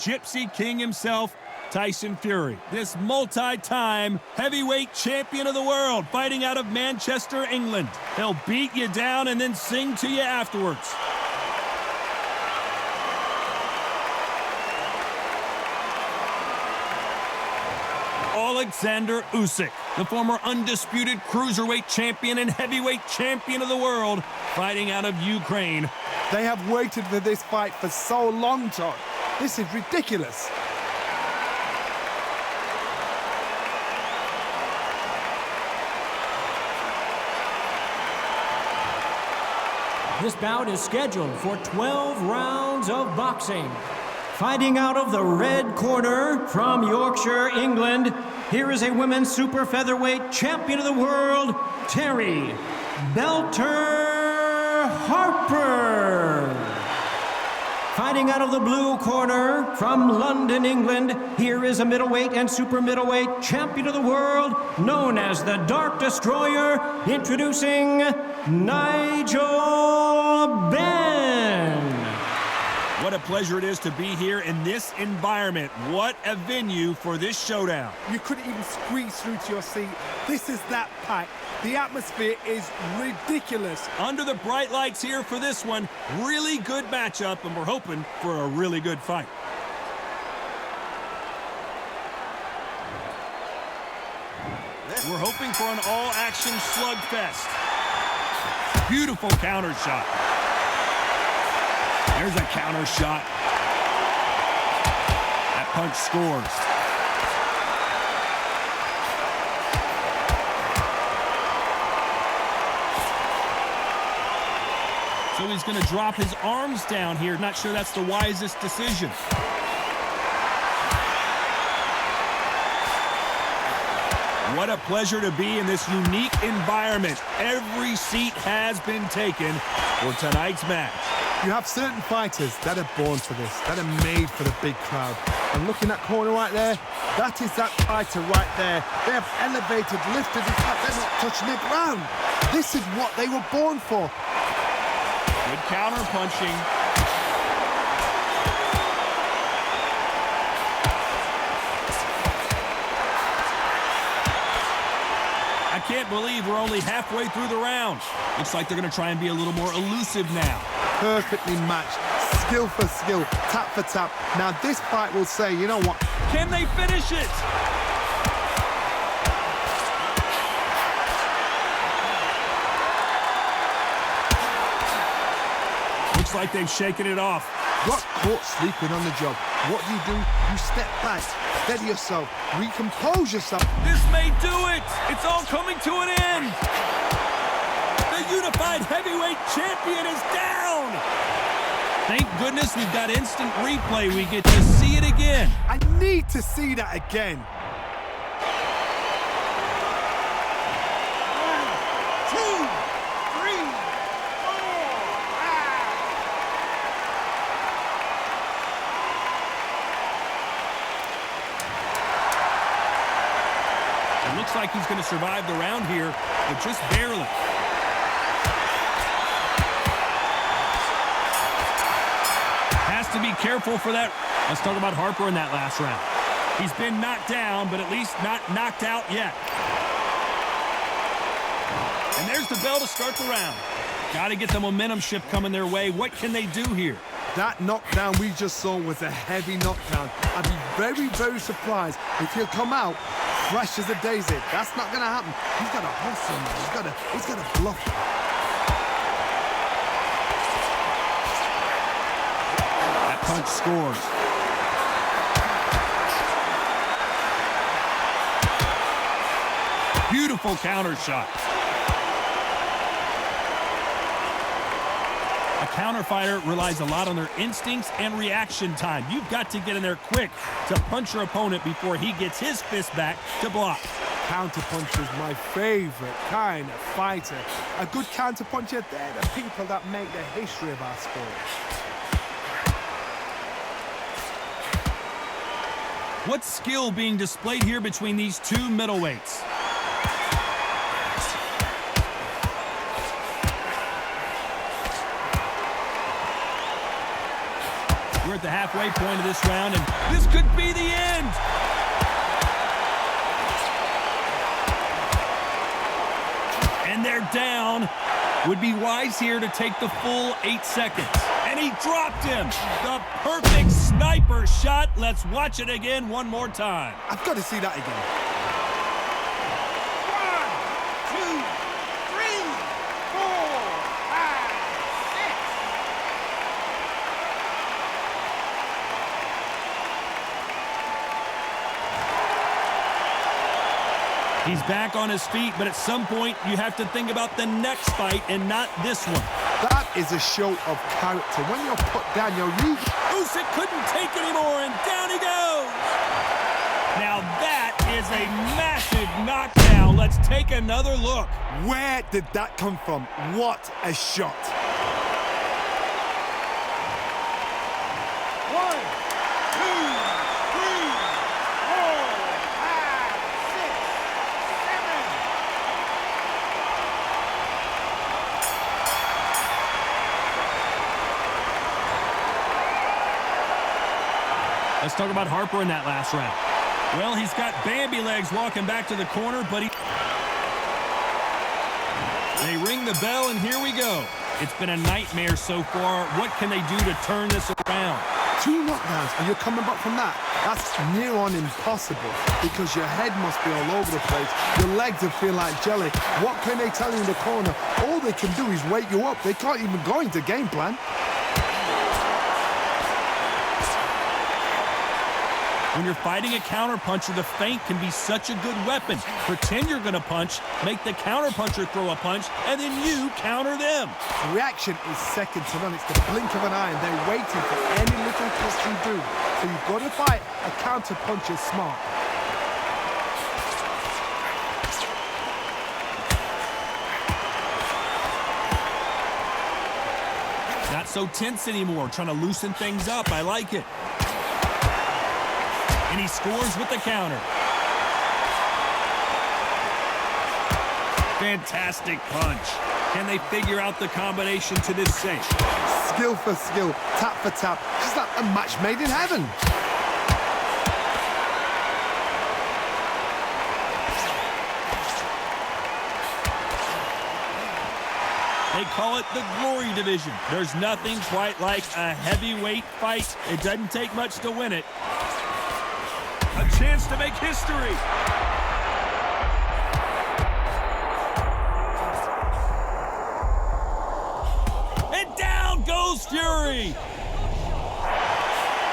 Gypsy King himself, Tyson Fury. This multi-time heavyweight champion of the world fighting out of Manchester, England. He'll beat you down and then sing to you afterwards. Alexander Usyk, the former undisputed cruiserweight champion and heavyweight champion of the world, fighting out of Ukraine. They have waited for this fight for so long, Todd. This is ridiculous. This bout is scheduled for 12 rounds of boxing. Fighting out of the red corner from Yorkshire, England, here is a women's super featherweight champion of the world, Terry Belter Harper. Fighting out of the blue corner from London, England, here is a middleweight and super middleweight champion of the world, known as the Dark Destroyer, introducing Nigel Benn. What a pleasure it is to be here in this environment. What a venue for this showdown. You couldn't even squeeze through to your seat. This is that packed. The atmosphere is ridiculous. Under the bright lights here for this one, really good matchup, and we're hoping for a really good fight. We're hoping for an all-action slugfest. Beautiful counter shot. There's a counter shot. That punch scores. So he's going to drop his arms down here. Not sure that's the wisest decision. What a pleasure to be in this unique environment. Every seat has been taken for tonight's match. You have certain fighters that are born for this, that are made for the big crowd. And looking at corner right there, that is that fighter right there. They have elevated, lifted, in fact, they're not touching the ground. This is what they were born for. Good counter punching. I can't believe we're only halfway through the round. Looks like they're going to try and be a little more elusive now. Perfectly matched, skill for skill, tap for tap. Now this fight will say, you know what? Can they finish it? Looks like they've shaken it off. Got caught sleeping on the job. What do? You step back, steady yourself, recompose yourself. This may do it. It's all coming to an end. The unified heavyweight champion is down. Thank goodness we've got instant replay. We get to see it again. I need to see that again. 1, 2, 3, 4. It looks like he's going to survive the round here, but just barely. Has to be careful for that. Let's talk about Harper in that last round. He's been knocked down, but at least not knocked out yet. And there's the bell to start the round. Got to get the momentum shift coming their way. What can they do here? That knockdown we just saw was a heavy knockdown. I'd be very, very surprised if he'll come out fresh as a daisy. That's not going to happen. He's got to hustle, man. He's got to bluff. That punch scores. Beautiful counter shot. A counter fighter relies a lot on their instincts and reaction time. You've got to get in there quick to punch your opponent before he gets his fist back to block. Counter puncher is my favorite kind of fighter. A good counter puncher, they're the people that make the history of our sport. What skill being displayed here between these two middleweights? We're at at the halfway point of this round, and this could be the end. And they're down. Would be wise here to take the full 8 seconds. And he dropped him. The perfect sniper shot. Let's watch it again one more time. I've got to see that again. 1, 2, 3, 4, 5, 6. He's back on his feet, but at some point you have to think about the next fight and not this one. That is a show of character. When you're put down, you're weak. Usyk couldn't take anymore, and down he goes. Now that is a massive knockdown. Let's take another look. Where did that come from? What a shot. 1, 2, 3, 4, 5, 6, 7. Let's talk about Harper in that last round. Well, he's got Bambi legs walking back to the corner, but they ring the bell, and here we go. It's been a nightmare so far. What can they do to turn this around? 2 knockdowns, and you're coming back from that. That's near on impossible, because your head must be all over the place. Your legs will feel like jelly. What can they tell you in the corner? All they can do is wake you up. They can't even go into game plan. When you're fighting a counterpuncher, the feint can be such a good weapon. Pretend you're going to punch, make the counterpuncher throw a punch, and then you counter them. The reaction is second to none. It's the blink of an eye, and they're waiting for any little twist you do. So you've got to fight a counterpuncher smart. Not so tense anymore, trying to loosen things up. I like it. And he scores with the counter. Fantastic punch. Can they figure out the combination to this cinch? Skill for skill, tap for tap. Just like a match made in heaven. They call it the Glory Division. There's nothing quite like a heavyweight fight. It doesn't take much to win it. A chance to make history. And down goes Fury.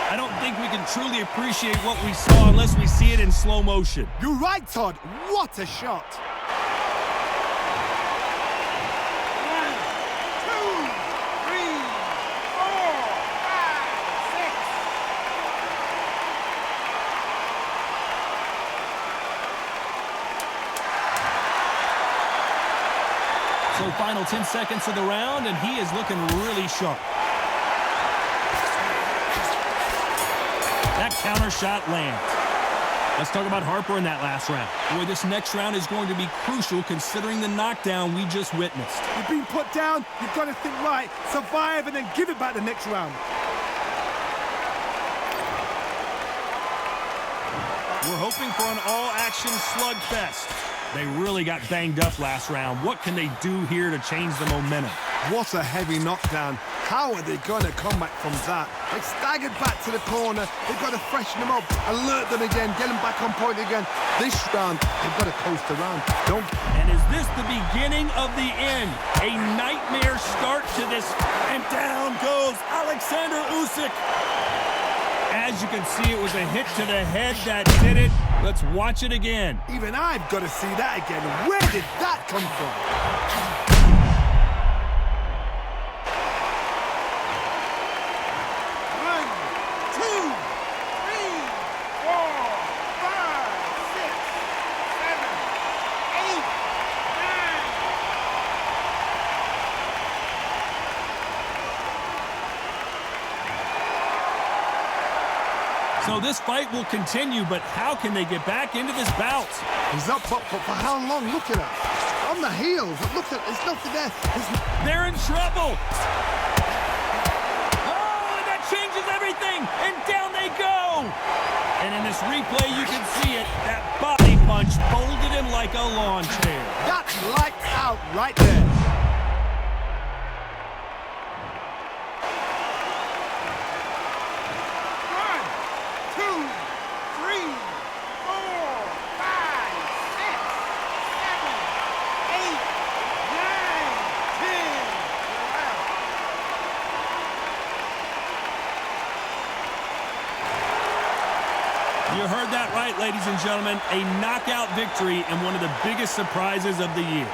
I don't think we can truly appreciate what we saw unless we see it in slow motion. You're right, Todd. What a shot. 1, 2, 3, 4, 5, 6. So final 10 seconds of the round, and he is looking really sharp. That counter shot lands. Let's talk about Harper in that last round. Boy, this next round is going to be crucial considering the knockdown we just witnessed. You've been put down, you've got to think right, survive, and then give it back the next round. We're hoping for an all-action slugfest. They really got banged up last round. What can they do here to change the momentum? What a heavy knockdown. How are they going to come back from that? They staggered back to the corner. They've got to freshen them up, alert them again, get them back on point again. This round, they've got to coast around. And is this the beginning of the end? A nightmare start to this. And down goes Alexander Usyk. As you can see, it was a hit to the head that did it. Let's watch it again. Even I've got to see that again. Where did that come from? 1, 2, 3, 4, 5, 6, 7, 8, 9. So this fight will continue, but how can they get back into this bout? He's up, but for how long? Look at that. On the heels. Look at, there's nothing there. They're in trouble. Oh, and that changes everything, and down they go. And in this replay, you can see it. That body punch folded him like a lawn chair. That's lights out right there. One, two, three, four, five, six, seven, eight, nine, 10. You heard that right, ladies and gentlemen. A knockout victory and one of the biggest surprises of the year.